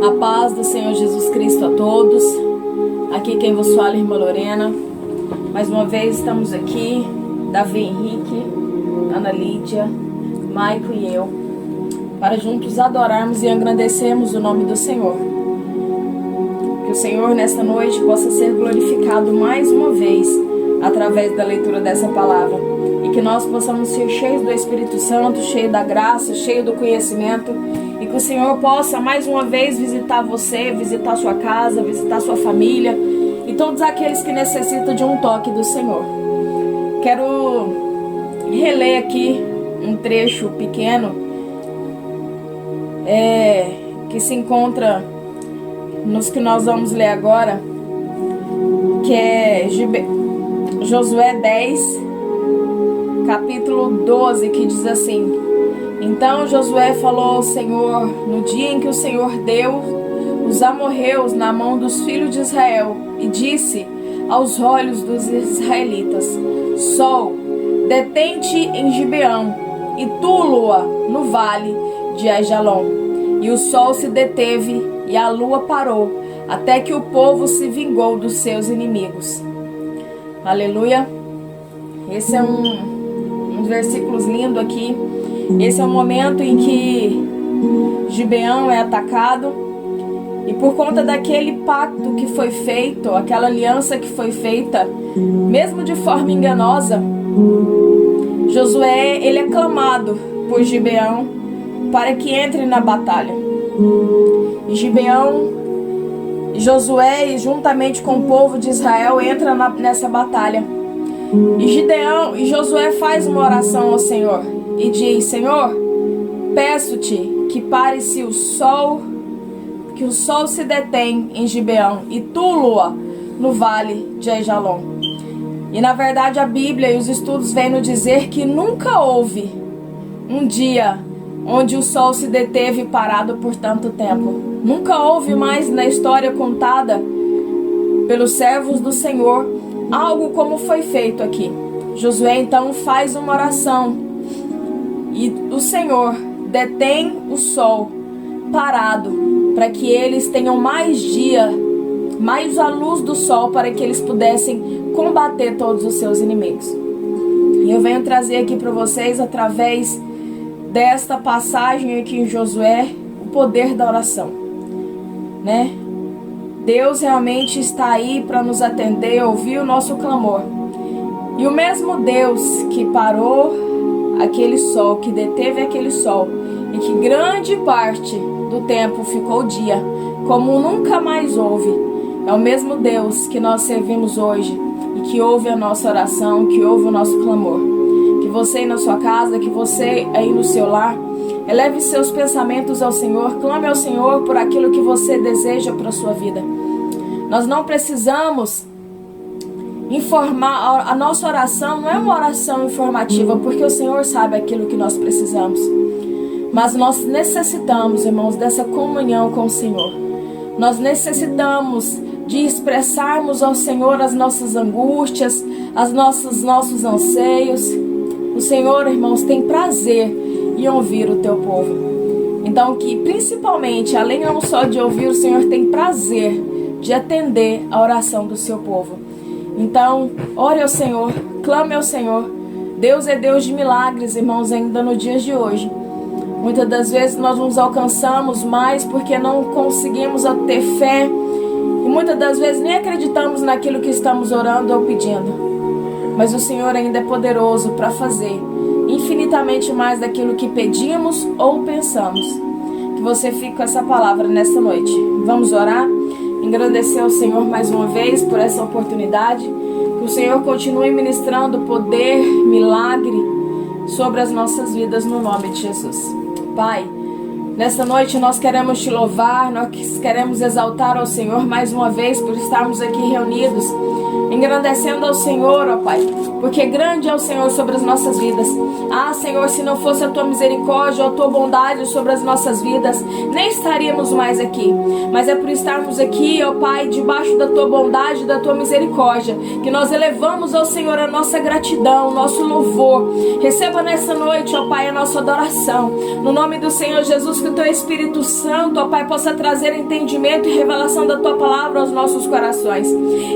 A paz do Senhor Jesus Cristo a todos. Aqui quem vos fala é a irmã Lorena. Mais uma vez estamos aqui, Davi Henrique, Ana Lídia, Maico e eu, para juntos adorarmos e engrandecermos o nome do Senhor. Que o Senhor nesta noite possa ser glorificado mais uma vez através da leitura dessa palavra. E que nós possamos ser cheios do Espírito Santo, cheios da graça, cheios do conhecimento. E que o Senhor possa mais uma vez visitar você, visitar sua casa, visitar sua família e todos aqueles que necessitam de um toque do Senhor. Quero reler aqui um trecho pequeno que se encontra nos que nós vamos ler agora, que é Josué 10, capítulo 12, que diz assim: Então Josué falou ao Senhor no dia em que o Senhor deu os amorreus na mão dos filhos de Israel, e disse aos olhos dos israelitas: Sol, detém-te em Gibeão, e tu, lua, no vale de Aijalon. E o sol se deteve, e a lua parou, até que o povo se vingou dos seus inimigos. Aleluia! Esse é um versículos lindo aqui. Esse é o momento em que Gibeão é atacado, e por conta daquele pacto que foi feito, aquela aliança que foi feita, mesmo de forma enganosa, Josué, ele é clamado por Gibeão para que entre na batalha. E Gibeão, Josué, e juntamente com o povo de Israel, entra nessa batalha. E Josué faz uma oração ao Senhor e diz: Senhor, peço-te que pare-se o sol, que o sol se detém em Gibeão, e tu, lua, no vale de Aijalon. E na verdade a Bíblia e os estudos vêm nos dizer que nunca houve um dia onde o sol se deteve parado por tanto tempo. Nunca houve mais na história contada pelos servos do Senhor algo como foi feito aqui. Josué então faz uma oração e o Senhor detém o sol parado para que eles tenham mais dia, mais a luz do sol, para que eles pudessem combater todos os seus inimigos. E eu venho trazer aqui para vocês, através desta passagem aqui em Josué, o poder da oração, né? Deus realmente está aí para nos atender, ouvir o nosso clamor. E o mesmo Deus que parou aquele sol, que deteve aquele sol, e que grande parte do tempo ficou dia, como nunca mais houve, é o mesmo Deus que nós servimos hoje e que ouve a nossa oração, que ouve o nosso clamor. Que você aí na sua casa, que você aí no seu lar, eleve seus pensamentos ao Senhor, clame ao Senhor por aquilo que você deseja para a sua vida. Nós não precisamos informar, a nossa oração não é uma oração informativa, porque o Senhor sabe aquilo que nós precisamos. Mas nós necessitamos, irmãos, dessa comunhão com o Senhor. Nós necessitamos de expressarmos ao Senhor as nossas angústias, nossos anseios. O Senhor, irmãos, tem prazer em ouvir o teu povo. Então, que principalmente, além não só de ouvir, o Senhor tem prazer de atender a oração do seu povo. Então, ore ao Senhor, clame ao Senhor. Deus é Deus de milagres, irmãos, ainda no dia de hoje. Muitas das vezes nós nos alcançamos mais porque não conseguimos ter fé. E muitas das vezes nem acreditamos naquilo que estamos orando ou pedindo. Mas o Senhor ainda é poderoso para fazer infinitamente mais daquilo que pedimos ou pensamos. Que você fique com essa palavra nesta noite. Vamos orar? Agradecer ao Senhor mais uma vez por essa oportunidade. Que o Senhor continue ministrando poder, milagre sobre as nossas vidas no nome de Jesus. Pai, nesta noite nós queremos te louvar, nós queremos exaltar ao Senhor mais uma vez por estarmos aqui reunidos, engrandecendo ao Senhor, ó Pai, porque grande é o Senhor sobre as nossas vidas. Ah, Senhor, se não fosse a tua misericórdia ou a tua bondade sobre as nossas vidas, nem estaríamos mais aqui. Mas é por estarmos aqui, ó Pai, debaixo da tua bondade, da tua misericórdia, que nós elevamos ao Senhor a nossa gratidão, o nosso louvor. Receba nessa noite, ó Pai, a nossa adoração. No nome do Senhor Jesus que o Teu Espírito Santo, ó Pai, possa trazer entendimento e revelação da Tua palavra aos nossos corações.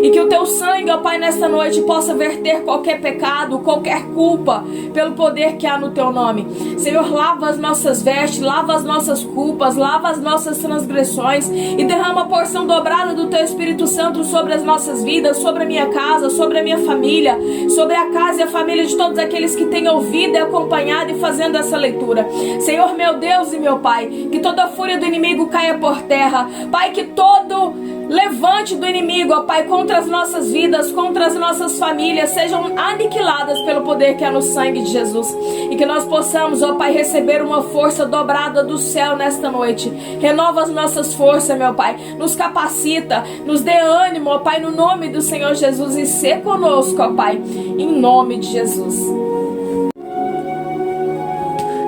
E que o Teu sangue, ó Pai, nesta noite possa verter qualquer pecado, qualquer culpa, pelo poder que há no Teu nome. Senhor, lava as nossas vestes, lava as nossas culpas, lava as nossas transgressões e derrama a porção dobrada do Teu Espírito Santo sobre as nossas vidas, sobre a minha casa, sobre a minha família, sobre a casa e a família de todos aqueles que têm ouvido e acompanhado e fazendo essa leitura. Senhor, meu Deus e meu Pai, que toda a fúria do inimigo caia por terra. Pai, que todo levante do inimigo, ó Pai, contra as nossas vidas, contra as nossas famílias, sejam aniquiladas pelo poder que há no sangue de Jesus. E que nós possamos, ó Pai, receber uma força dobrada do céu nesta noite. Renova as nossas forças, meu Pai. Nos capacita, nos dê ânimo, ó Pai, no nome do Senhor Jesus. E ser conosco, ó Pai, em nome de Jesus.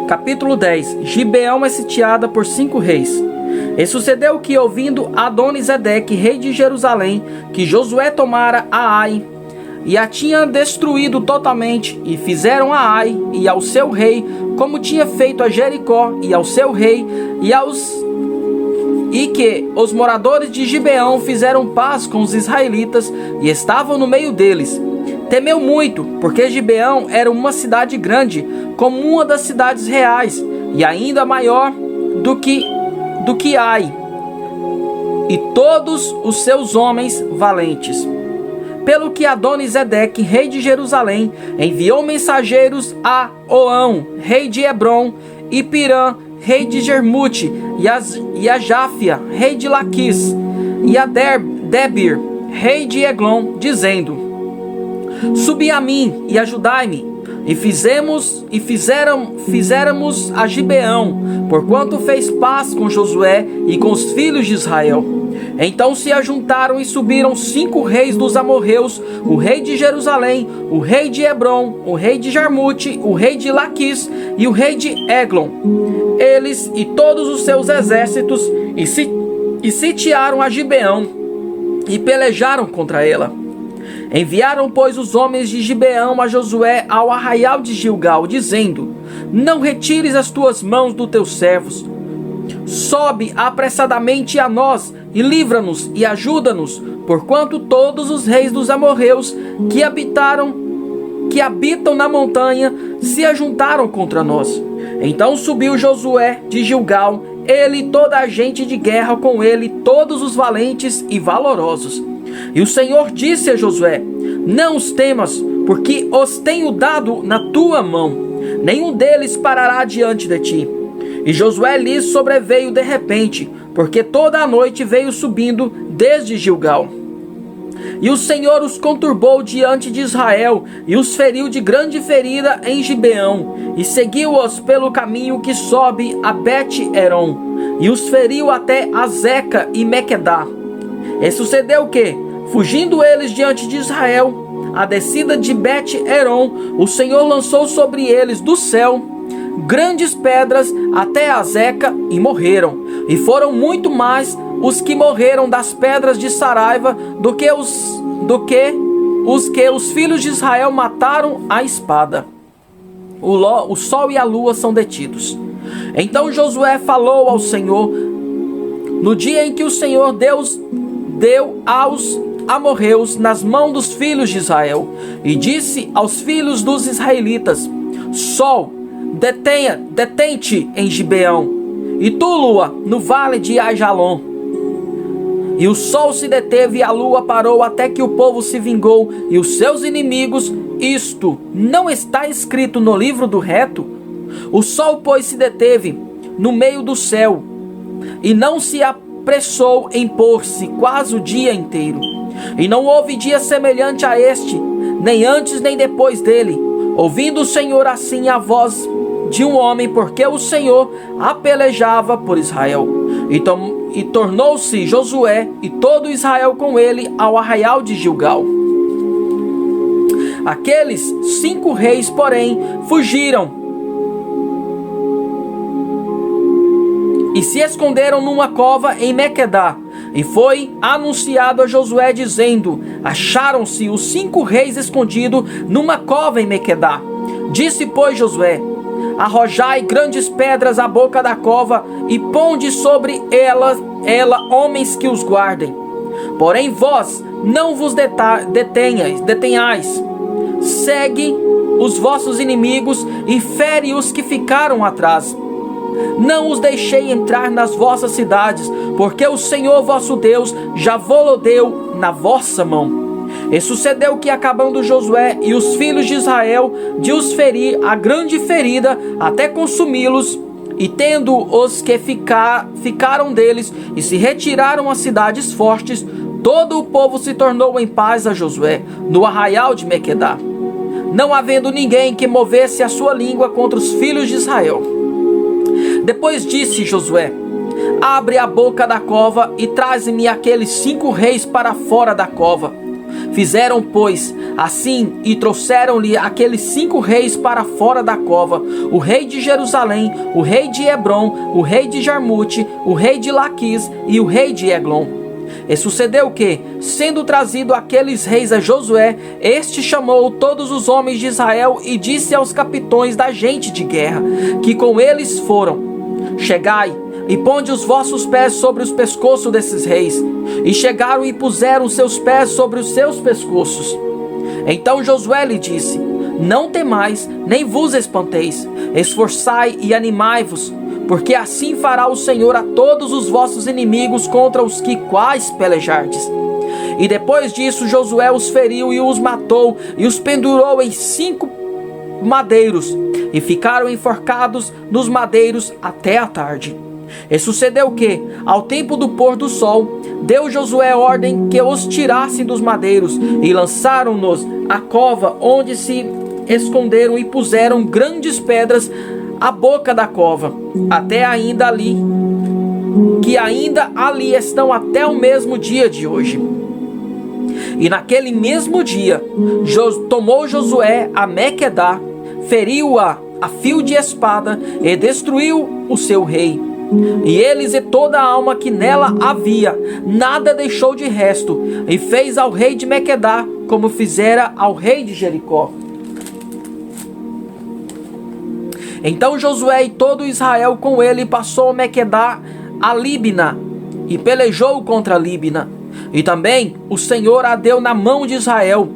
Capítulo 10. Gibeão é sitiada por 5 reis. E sucedeu que, ouvindo Adoni-Zedeque, rei de Jerusalém, que Josué tomara a Ai, e a tinha destruído totalmente, e fizeram a Ai e ao seu rei, como tinha feito a Jericó e ao seu rei, e que os moradores de Gibeão fizeram paz com os israelitas, e estavam no meio deles. Temeu muito, porque Gibeão era uma cidade grande, como uma das cidades reais, e ainda maior do que Ai, e todos os seus homens valentes. Pelo que Adoni-Zedeque, rei de Jerusalém, enviou mensageiros a Oão, rei de Hebron, e Pirã, rei de Jermute, e a Jáfia, rei de Laquis, e a Debir, rei de Eglon, dizendo: Subi a mim e ajudai-me, e fizéramos a Gibeão, porquanto fez paz com Josué e com os filhos de Israel. Então se ajuntaram e subiram 5 reis dos amorreus, o rei de Jerusalém, o rei de Hebron, o rei de Jarmute, o rei de Laquis e o rei de Eglon, eles e todos os seus exércitos, e sitiaram a Gibeão, e pelejaram contra ela. Enviaram, pois, os homens de Gibeão a Josué ao arraial de Gilgal, dizendo: Não retires as tuas mãos dos teus servos. Sobe apressadamente a nós, e livra-nos e ajuda-nos, porquanto todos os reis dos amorreus que habitam na montanha se ajuntaram contra nós. Então subiu Josué de Gilgal, ele e toda a gente de guerra com ele, todos os valentes e valorosos. E o Senhor disse a Josué: Não os temas, porque os tenho dado na tua mão. Nenhum deles parará diante de ti. E Josué lhes sobreveio de repente, porque toda a noite veio subindo desde Gilgal. E o Senhor os conturbou diante de Israel, e os feriu de grande ferida em Gibeão, e seguiu-os pelo caminho que sobe a Bet-Eron, e os feriu até Azeca e Mequedá. E sucedeu que, fugindo eles diante de Israel, a descida de Bet-Eron, o Senhor lançou sobre eles do céu grandes pedras até Azeca, e morreram. E foram muito mais os que morreram das pedras de Saraiva do que os filhos de Israel mataram à espada. O sol e a lua são detidos. Então Josué falou ao Senhor no dia em que o Senhor Deus deu aos amorreus nas mãos dos filhos de Israel, e disse aos filhos dos israelitas: Sol, detém-te em Gibeão, e tu, lua, no vale de Aijalon. E o sol se deteve e a lua parou, até que o povo se vingou e os seus inimigos. Isto não está escrito no livro do reto? O sol, pois, se deteve no meio do céu, e não se apressou em pôr-se quase o dia inteiro. E não houve dia semelhante a este, nem antes nem depois dele, ouvindo o Senhor assim a voz de um homem, porque o Senhor a pelejava por Israel. E tornou-se Josué e todo Israel com ele ao arraial de Gilgal. Aqueles 5 reis, porém, fugiram e se esconderam numa cova em Mequedá. E foi anunciado a Josué, dizendo: Acharam-se os 5 reis escondidos numa cova em Mequedá. Disse, pois, Josué: arrojai grandes pedras à boca da cova, e ponde sobre ela homens que os guardem. Porém vós não vos detenhais. Segue os vossos inimigos e fere os que ficaram atrás. Não os deixei entrar nas vossas cidades, porque o Senhor vosso Deus já vô-lo deu na vossa mão. E sucedeu que, acabando Josué e os filhos de Israel de os ferir a grande ferida até consumi-los, e tendo os que ficaram deles e se retiraram às cidades fortes, todo o povo se tornou em paz a Josué no arraial de Mequedá, não havendo ninguém que movesse a sua língua contra os filhos de Israel. Depois disse Josué: abre a boca da cova e traze-me aqueles 5 reis para fora da cova. Fizeram, pois, assim, e trouxeram-lhe aqueles 5 reis para fora da cova: o rei de Jerusalém, o rei de Hebron, o rei de Jarmute, o rei de Laquis e o rei de Eglon. E sucedeu que, sendo trazido aqueles reis a Josué, este chamou todos os homens de Israel e disse aos capitões da gente de guerra, que com eles foram: chegai e ponde os vossos pés sobre os pescoços desses reis. E chegaram e puseram seus pés sobre os seus pescoços. Então Josué lhe disse: não temais, nem vos espanteis, esforçai e animai-vos, porque assim fará o Senhor a todos os vossos inimigos contra os que quais pelejardes. E depois disso Josué os feriu e os matou, e os pendurou em 5 madeiros, e ficaram enforcados nos madeiros até a tarde. E sucedeu que, ao tempo do pôr do sol, deu Josué ordem que os tirassem dos madeiros, e lançaram-nos à cova, onde se esconderam, e puseram grandes pedras à boca da cova, até ainda ali, que ainda ali estão até o mesmo dia de hoje. E naquele mesmo dia, tomou Josué a Mequedá, feriu-a a fio de espada, e destruiu o seu rei. E eles e toda a alma que nela havia, nada deixou de resto, e fez ao rei de Mequedá como fizera ao rei de Jericó. Então Josué e todo Israel com ele passou a Mequedá a Líbina, e pelejou contra Líbina. E também o Senhor a deu na mão de Israel,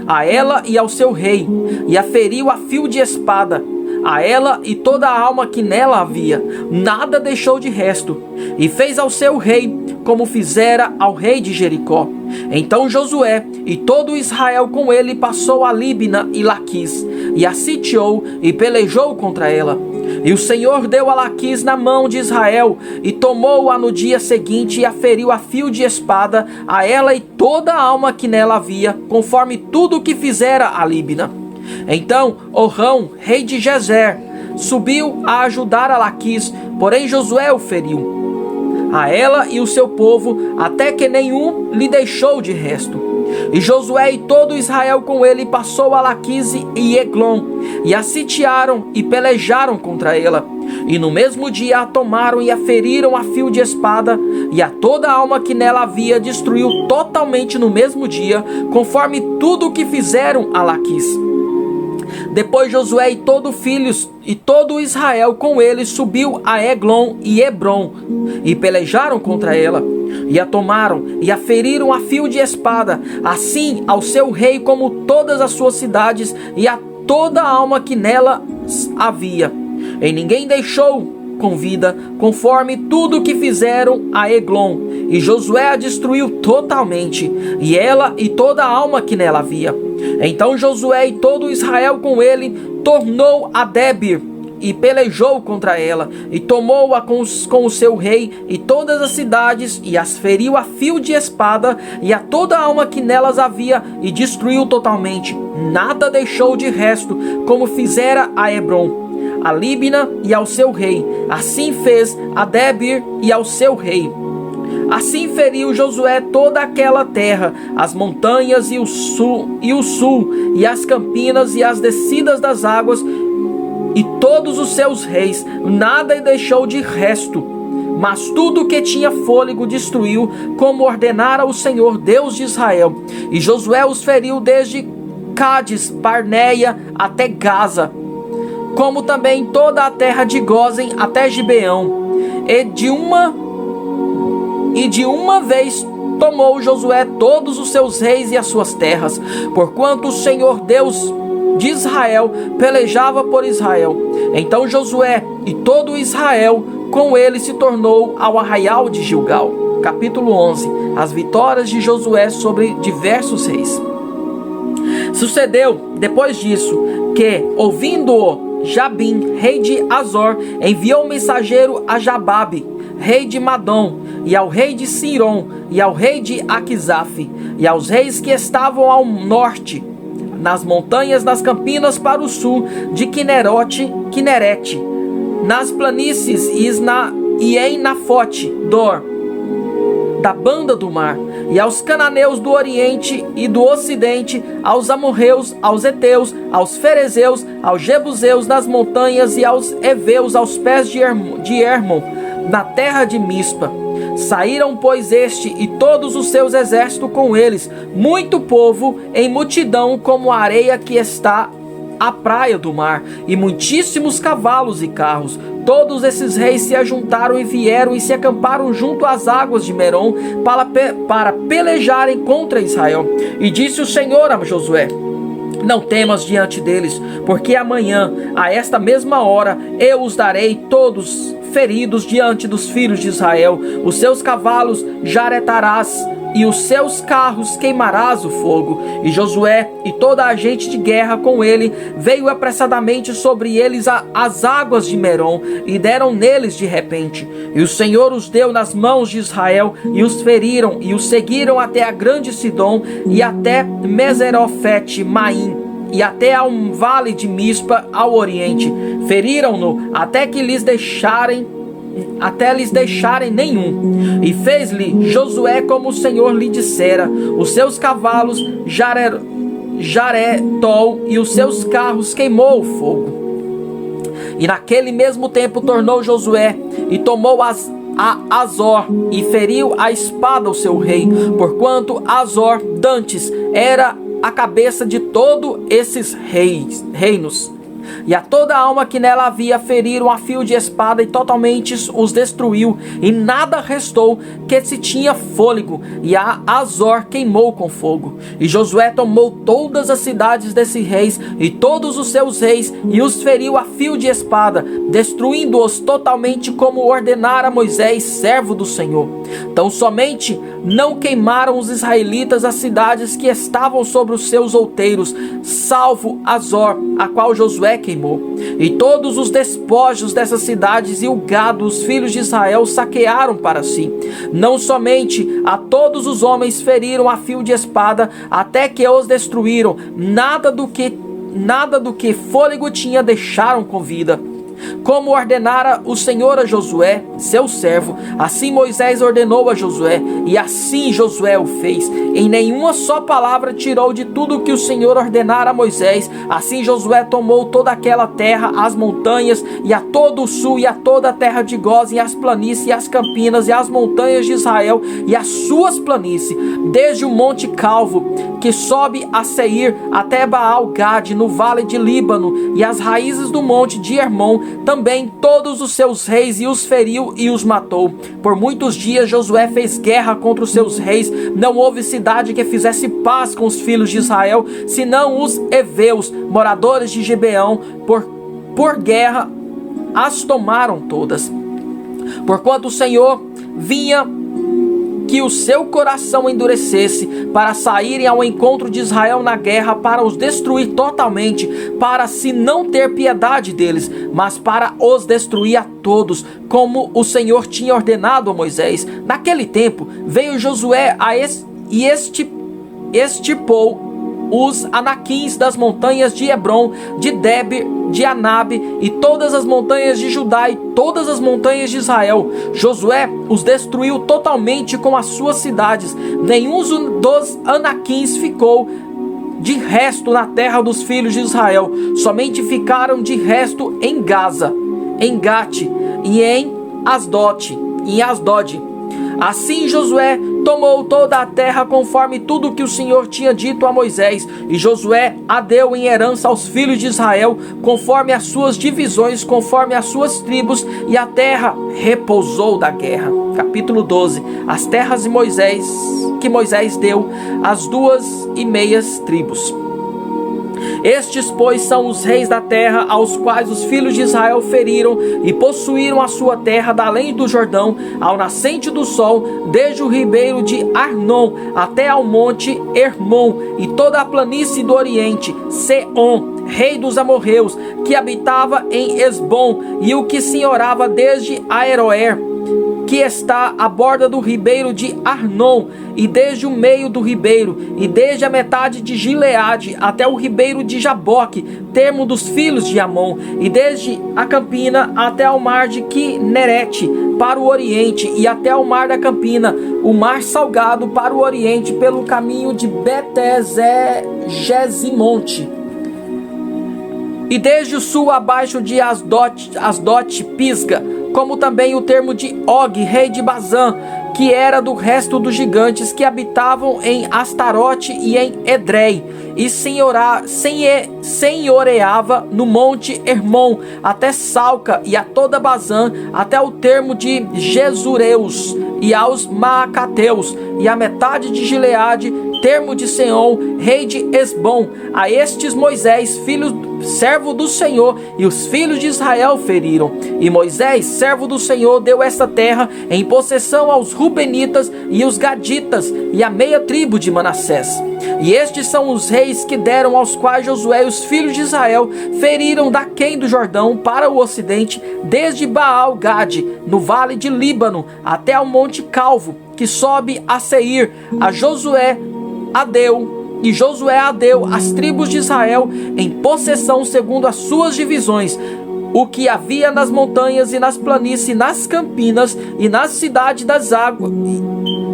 a ela e ao seu rei, e a feriu a fio de espada, a ela e toda a alma que nela havia, nada deixou de resto, e fez ao seu rei como fizera ao rei de Jericó. Então Josué e todo Israel com ele passou a Líbina e Laquis, e a sitiou e pelejou contra ela. E o Senhor deu a Laquis na mão de Israel, e tomou-a no dia seguinte, e a feriu a fio de espada, a ela e toda a alma que nela havia, conforme tudo o que fizera a Líbina. Então Orrão, rei de Gezer, subiu a ajudar a Laquis, porém Josué o feriu, a ela e o seu povo, até que nenhum lhe deixou de resto. E Josué e todo Israel com ele passou a Laquis e Eglon, e a sitiaram e pelejaram contra ela. E no mesmo dia a tomaram e a feriram a fio de espada, e a toda a alma que nela havia destruiu totalmente no mesmo dia, conforme tudo o que fizeram a Laquis. Depois Josué e todo Israel com ele subiu a Eglon e Hebron, e pelejaram contra ela, e a tomaram e a feriram a fio de espada, assim ao seu rei como todas as suas cidades, e a toda a alma que nela havia. E ninguém deixou com vida, conforme tudo que fizeram a Eglon. E Josué a destruiu totalmente, e ela e toda a alma que nela havia. Então Josué e todo Israel com ele tornou a Debir, e pelejou contra ela, e tomou-a com o seu rei e todas as cidades, e as feriu a fio de espada, e a toda a alma que nelas havia, e destruiu totalmente, nada deixou de resto, como fizera a Hebron, a Líbina e ao seu rei. Assim fez a Debir e ao seu rei. Assim feriu Josué toda aquela terra, as montanhas e o sul, e as campinas e as descidas das águas, e todos os seus reis, nada deixou de resto, mas tudo que tinha fôlego destruiu, como ordenara o Senhor Deus de Israel. E Josué os feriu desde Cádiz Barneia até Gaza, como também toda a terra de Gósen até Gibeão. E de uma vez tomou Josué todos os seus reis e as suas terras, porquanto o Senhor Deus de Israel pelejava por Israel. Então Josué e todo Israel com ele se tornou ao arraial de Gilgal. Capítulo 11. As vitórias de Josué sobre diversos reis. Sucedeu, depois disso, que, ouvindo-o, Jabim, rei de Azor, enviou um mensageiro a Jababe, rei de Madom, e ao rei de Siron, e ao rei de Aquisaf, e aos reis que estavam ao norte, nas montanhas, nas campinas para o sul de Quinerete, nas planícies e em Nafote Dor, da banda do mar, e aos cananeus do oriente e do ocidente, aos amorreus, aos heteus, aos ferezeus, aos jebuseus nas montanhas e aos heveus aos pés de Hermon, na terra de Mispa. Saíram, pois, este e todos os seus exércitos com eles, muito povo em multidão como a areia que está à praia do mar, e muitíssimos cavalos e carros. Todos esses reis se ajuntaram e vieram e se acamparam junto às águas de Merom para pelejarem contra Israel. E disse o Senhor a Josué: não temas diante deles, porque amanhã, a esta mesma hora, eu os darei todos feridos diante dos filhos de Israel. Os seus cavalos jaretarás e os seus carros queimarás o fogo. E Josué e toda a gente de guerra com ele veio apressadamente sobre eles as águas de Merom, e deram neles de repente. E o Senhor os deu nas mãos de Israel, e os feriram, e os seguiram até a grande Sidom, e até Meserofete Maim, e até a um vale de Mispa ao oriente. Feriram-no até lhes deixarem nenhum. E fez-lhe Josué como o Senhor lhe dissera. Os seus cavalos jaretou e os seus carros queimou o fogo. E naquele mesmo tempo tornou Josué e tomou a Azor e feriu a espada o seu rei, porquanto Azor dantes era a cabeça de todos esses reinos. E a toda alma que nela havia feriram a fio de espada, e totalmente os destruiu, e nada restou que se tinha fôlego, e a Azor queimou com fogo. E Josué tomou todas as cidades desses reis, e todos os seus reis, e os feriu a fio de espada, destruindo-os totalmente, como ordenara Moisés, servo do Senhor. Tão somente não queimaram os israelitas as cidades que estavam sobre os seus outeiros, salvo Azor, a qual Josué queimou. E todos os despojos dessas cidades e o gado, os filhos de Israel saquearam para si. Não somente a todos os homens feriram a fio de espada, até que os destruíram, nada do que fôlego tinha deixaram com vida. Como ordenara o Senhor a Josué, seu servo, assim Moisés ordenou a Josué, e assim Josué o fez. Em nenhuma só palavra tirou de tudo o que o Senhor ordenara a Moisés. Assim Josué tomou toda aquela terra, as montanhas, e a todo o sul, e a toda a terra de Gósen, e as planícies, e as campinas, e as montanhas de Israel, e as suas planícies, desde o monte Calvo, que sobe a Seir, até Baal-Gade, no vale de Líbano, e as raízes do monte de Hermon, também todos os seus reis, e os feriu e os matou. Por muitos dias Josué fez guerra contra os seus reis. Não houve cidade que fizesse paz com os filhos de Israel, senão os heveus, moradores de Gibeão. Por guerra as tomaram todas. Porquanto o Senhor vinha que o seu coração endurecesse para saírem ao encontro de Israel na guerra, para os destruir totalmente, para se não ter piedade deles, mas para os destruir a todos, como o Senhor tinha ordenado a Moisés. Naquele tempo veio Josué e extirpou os anaquins das montanhas de Hebron, de Debir, de Anabe, e todas as montanhas de Judá, e todas as montanhas de Israel. Josué os destruiu totalmente com as suas cidades. Nenhum dos anaquins ficou de resto na terra dos filhos de Israel. Somente ficaram de resto em Gaza, em Gate e em Asdod. Assim Josué tomou toda a terra conforme tudo que o Senhor tinha dito a Moisés, e Josué a deu em herança aos filhos de Israel, conforme as suas divisões, conforme as suas tribos, e a terra repousou da guerra. Capítulo 12. As terras de Moisés, que Moisés deu às 2,5 tribos. Estes, pois, são os reis da terra, aos quais os filhos de Israel feriram e possuíram a sua terra da além do Jordão, ao nascente do sol, desde o ribeiro de Arnon até ao monte Hermon, e toda a planície do oriente, Seom, rei dos amorreus, que habitava em Esbom, e o que senhorava desde Aroer, que está à borda do ribeiro de Arnon, e desde o meio do ribeiro, e desde a metade de Gileade até o ribeiro de Jaboque, termo dos filhos de Amon, e desde a campina até ao mar de Quinerete, para o oriente, e até ao mar da campina, o mar salgado para o oriente, pelo caminho de Betezé-Gesimonte. E desde o sul abaixo de Asdote, Pisga, como também o termo de Og, rei de Bazã, que era do resto dos gigantes que habitavam em Astarote e em Edrei, e senhoreava no monte Hermon, até Salca e a toda Bazã, até o termo de Jesureus, e aos Maacateus, e a metade de Gileade, termo de Seom, rei de Esbom. A estes Moisés, servo do Senhor, e os filhos de Israel feriram. E Moisés, servo do Senhor, deu esta terra em possessão aos Rubenitas e os Gaditas, e a meia tribo de Manassés. E estes são os reis que deram, aos quais Josué e os filhos de Israel feriram daquém do Jordão para o ocidente, desde Baal-Gade, no vale de Líbano, até ao monte Calvo, que sobe a Seir. A Josué a deu às tribos de Israel em possessão segundo as suas divisões, o que havia nas montanhas e nas planícies, nas campinas e nas cidades das águas,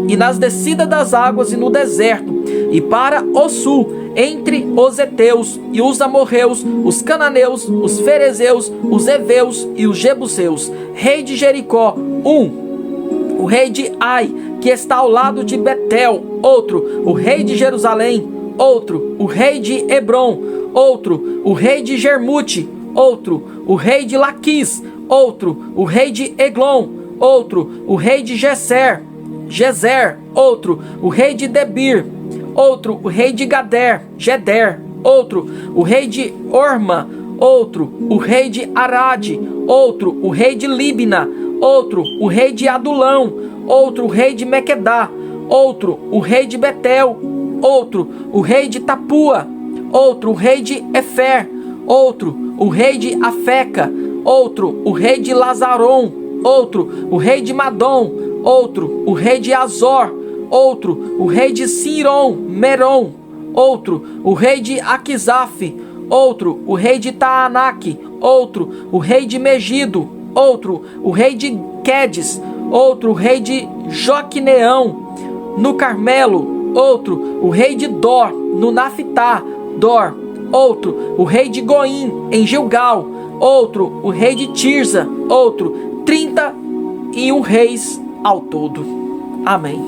e nas descidas das águas e no deserto, e para o sul, entre os heteus e os amorreus, os cananeus, os ferezeus, os heveus e os jebuseus. Rei de Jericó, o rei de Ai, que está ao lado de Betel, outro, o rei de Jerusalém, outro, o rei de Hebron, outro, o rei de Jermute, outro, o rei de Laquis, outro, o rei de Eglon, outro, o rei de Gezer, outro, o rei de Debir, outro, o rei de Geder, outro, o rei de Orma, outro, o rei de Arade, outro, o rei de Libna, outro, o rei de Adulão, outro, o rei de Mequedá, outro, o rei de Betel, outro, o rei de Tapua, outro, o rei de Efer, outro, o rei de Afeca, outro, o rei de Lazaron, outro, o rei de Madom, outro, o rei de Azor, outro, o rei de Meron, outro, o rei de Aquisaf, outro, o rei de Taanac, outro, o rei de Megido, outro, o rei de Quedes, outro, o rei de Joquineão, no Carmelo, outro, o rei de Dor, no Naftá, outro, o rei de Goim, em Gilgal, outro, o rei de Tirza, outro, 31 reis ao todo. Amém.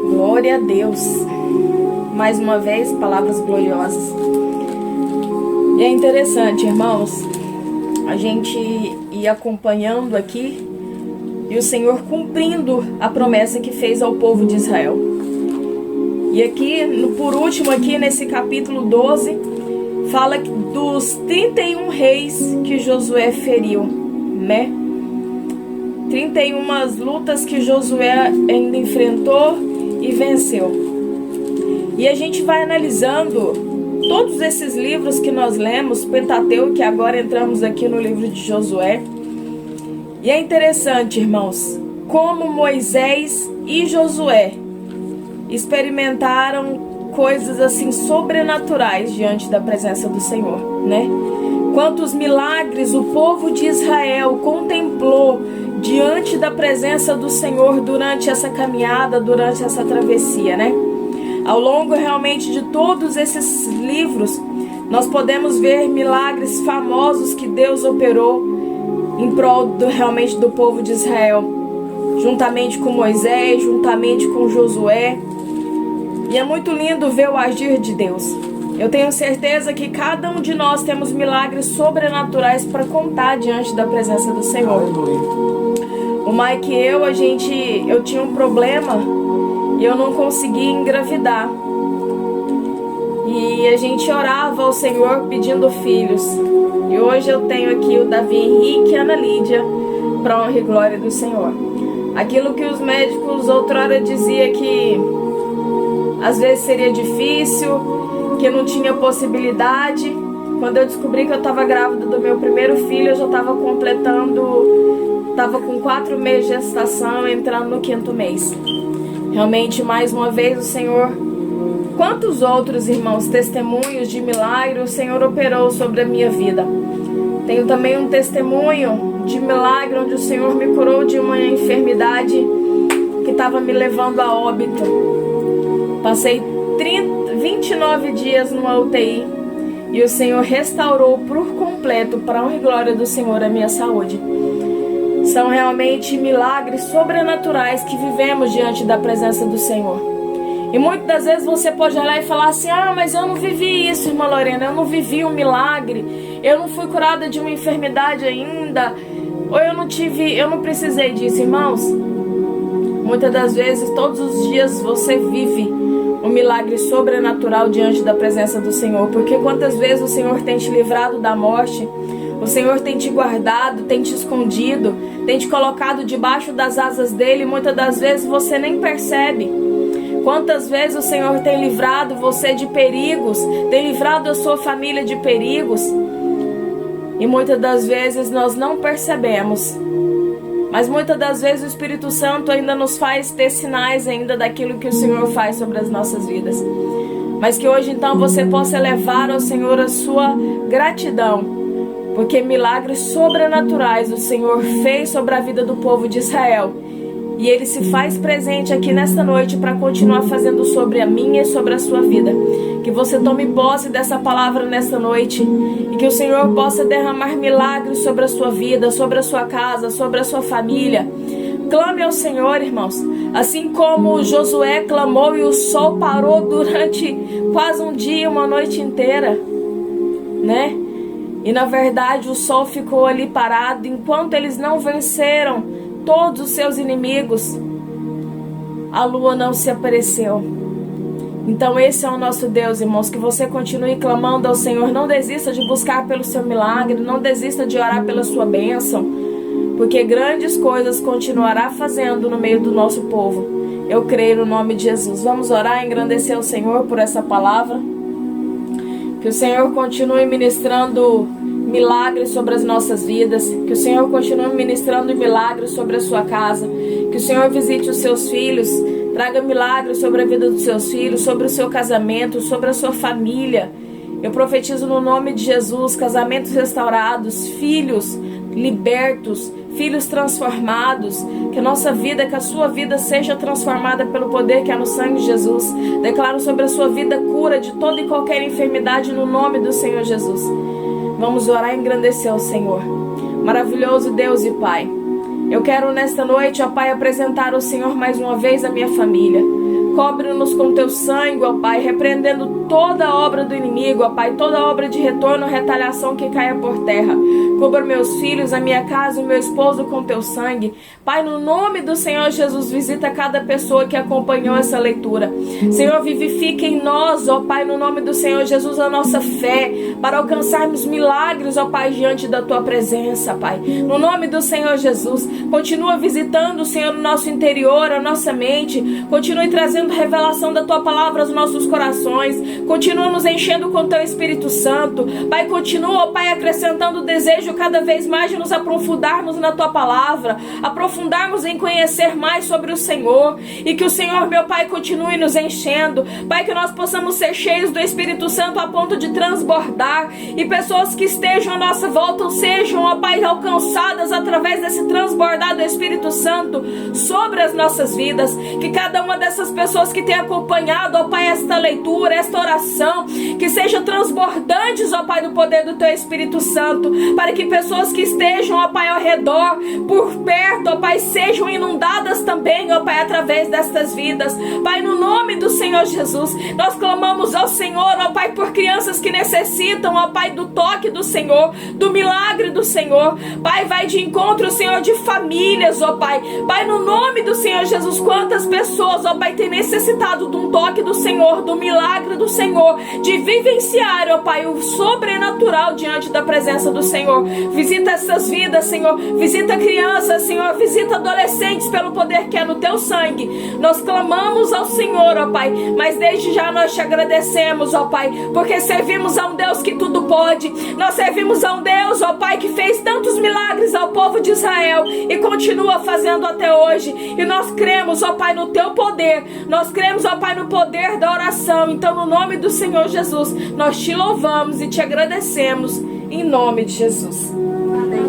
Glória a Deus. Mais uma vez, palavras gloriosas. E é interessante, irmãos, a gente ir acompanhando aqui e o Senhor cumprindo a promessa que fez ao povo de Israel. E aqui, por último, aqui nesse capítulo 12, fala dos 31 reis que Josué feriu, né? 31 lutas que Josué ainda enfrentou e venceu. E a gente vai analisando todos esses livros que nós lemos, Pentateuco, que agora entramos aqui no livro de Josué. E é interessante, irmãos, como Moisés e Josué experimentaram coisas assim sobrenaturais diante da presença do Senhor, né? Quantos milagres o povo de Israel contemplou diante da presença do Senhor durante essa caminhada, durante essa travessia, né? Ao longo realmente de todos esses livros, nós podemos ver milagres famosos que Deus operou, em prol realmente do povo de Israel, juntamente com Moisés, juntamente com Josué. E é muito lindo ver o agir de Deus. Eu tenho certeza que cada um de nós temos milagres sobrenaturais para contar diante da presença do Senhor. O Mike e eu tinha um problema e eu não conseguia engravidar. E a gente orava ao Senhor pedindo filhos. E hoje eu tenho aqui o Davi Henrique e a Ana Lídia, para honra e glória do Senhor. Aquilo que os médicos outrora diziam que às vezes seria difícil, que não tinha possibilidade. Quando eu descobri que eu estava grávida do meu primeiro filho, eu já estava com 4 meses de gestação, entrando no 5º mês. Realmente, mais uma vez, o Senhor, quantos outros irmãos, testemunhos de milagre o Senhor operou sobre a minha vida. Tenho também um testemunho de milagre onde o Senhor me curou de uma enfermidade que estava me levando a óbito. Passei 29 dias numa UTI e o Senhor restaurou por completo, para a honra e glória do Senhor, a minha saúde. São realmente milagres sobrenaturais que vivemos diante da presença do Senhor. E muitas das vezes você pode olhar e falar assim: ah, mas eu não vivi isso, irmã Lorena, eu não vivi um milagre, eu não fui curada de uma enfermidade ainda, ou eu não precisei disso. Irmãos, muitas das vezes, todos os dias você vive um milagre sobrenatural diante da presença do Senhor, porque quantas vezes o Senhor tem te livrado da morte, o Senhor tem te guardado, tem te escondido, tem te colocado debaixo das asas dele, e muitas das vezes você nem percebe. Quantas vezes o Senhor tem livrado você de perigos, tem livrado a sua família de perigos, e muitas das vezes nós não percebemos. Mas muitas das vezes o Espírito Santo ainda nos faz ter sinais ainda daquilo que o Senhor faz sobre as nossas vidas. Mas que hoje então você possa levar ao Senhor a sua gratidão, porque milagres sobrenaturais o Senhor fez sobre a vida do povo de Israel. E Ele se faz presente aqui nesta noite para continuar fazendo sobre a minha e sobre a sua vida. Que você tome posse dessa palavra nesta noite e que o Senhor possa derramar milagres sobre a sua vida, sobre a sua casa, sobre a sua família. Clame ao Senhor, irmãos. Assim como Josué clamou e o sol parou durante quase um dia, uma noite inteira, né? E na verdade o sol ficou ali parado enquanto eles não venceram todos os seus inimigos. A lua não se apareceu. Então esse é o nosso Deus, irmãos. Que você continue clamando ao Senhor. Não desista de buscar pelo seu milagre. Não desista de orar pela sua bênção, porque grandes coisas continuará fazendo no meio do nosso povo. Eu creio no nome de Jesus. Vamos orar e engrandecer o Senhor por essa palavra. Que o Senhor continue ministrando milagres sobre as nossas vidas. Que o Senhor continue ministrando milagres sobre a sua casa. Que o Senhor visite os seus filhos. Traga milagres sobre a vida dos seus filhos, sobre o seu casamento, sobre a sua família. Eu profetizo no nome de Jesus, casamentos restaurados, filhos libertos, filhos transformados. Que a nossa vida, que a sua vida seja transformada pelo poder que há no sangue de Jesus. Declaro sobre a sua vida cura de toda e qualquer enfermidade no nome do Senhor Jesus. Vamos orar e engrandecer ao Senhor. Maravilhoso Deus e Pai, eu quero nesta noite, ó Pai, apresentar ao Senhor mais uma vez a minha família. Cobre-nos com teu sangue, ó Pai, repreendendo toda obra do inimigo, ó Pai, toda obra de retorno, retaliação que caia por terra. Cubra meus filhos, a minha casa e meu esposo com teu sangue. Pai, no nome do Senhor Jesus, visita cada pessoa que acompanhou essa leitura. Senhor, vivifique em nós, ó Pai, no nome do Senhor Jesus, a nossa fé, para alcançarmos milagres, ó Pai, diante da tua presença, Pai. No nome do Senhor Jesus, continua visitando, Senhor, o nosso interior, a nossa mente. Continue trazendo revelação da tua palavra aos nossos corações. Continua nos enchendo com teu Espírito Santo. Pai, continua, ó Pai, acrescentando o desejo cada vez mais de nos aprofundarmos na tua palavra, aprofundarmos em conhecer mais sobre o Senhor, e que o Senhor, meu Pai, continue nos enchendo. Pai, que nós possamos ser cheios do Espírito Santo a ponto de transbordar, lugar, e pessoas que estejam à nossa volta sejam, ó Pai, alcançadas através desse transbordar do Espírito Santo sobre as nossas vidas. Que cada uma dessas pessoas que tem acompanhado, ó Pai, esta leitura, esta oração, que sejam transbordantes, ó Pai, do poder do Teu Espírito Santo, para que pessoas que estejam, ó Pai, ao redor, por perto, ó Pai, sejam inundadas também, ó Pai, através destas vidas. Pai, no nome do Senhor Jesus, nós clamamos ao Senhor, ó Pai, por crianças que necessitam, ó Pai, do toque do Senhor, do milagre do Senhor. Pai, vai de encontro, Senhor, de famílias, ó Pai. Pai, no nome do Senhor Jesus, quantas pessoas, ó Pai, têm necessitado de um toque do Senhor, do milagre do Senhor, de vivenciar, ó Pai, o sobrenatural diante da presença do Senhor. Visita essas vidas, Senhor. Visita crianças, Senhor. Visita adolescentes pelo poder que é no Teu sangue. Nós clamamos ao Senhor, ó Pai, mas desde já nós te agradecemos, ó Pai, porque servimos a um Deus que tudo pode. Nós servimos a um Deus, ó Pai, que fez tantos milagres ao povo de Israel e continua fazendo até hoje. E nós cremos, ó Pai, no Teu poder. Nós cremos, ó Pai, no poder da oração. Então, no nome do Senhor Jesus, nós te louvamos e te agradecemos, em nome de Jesus. Amém.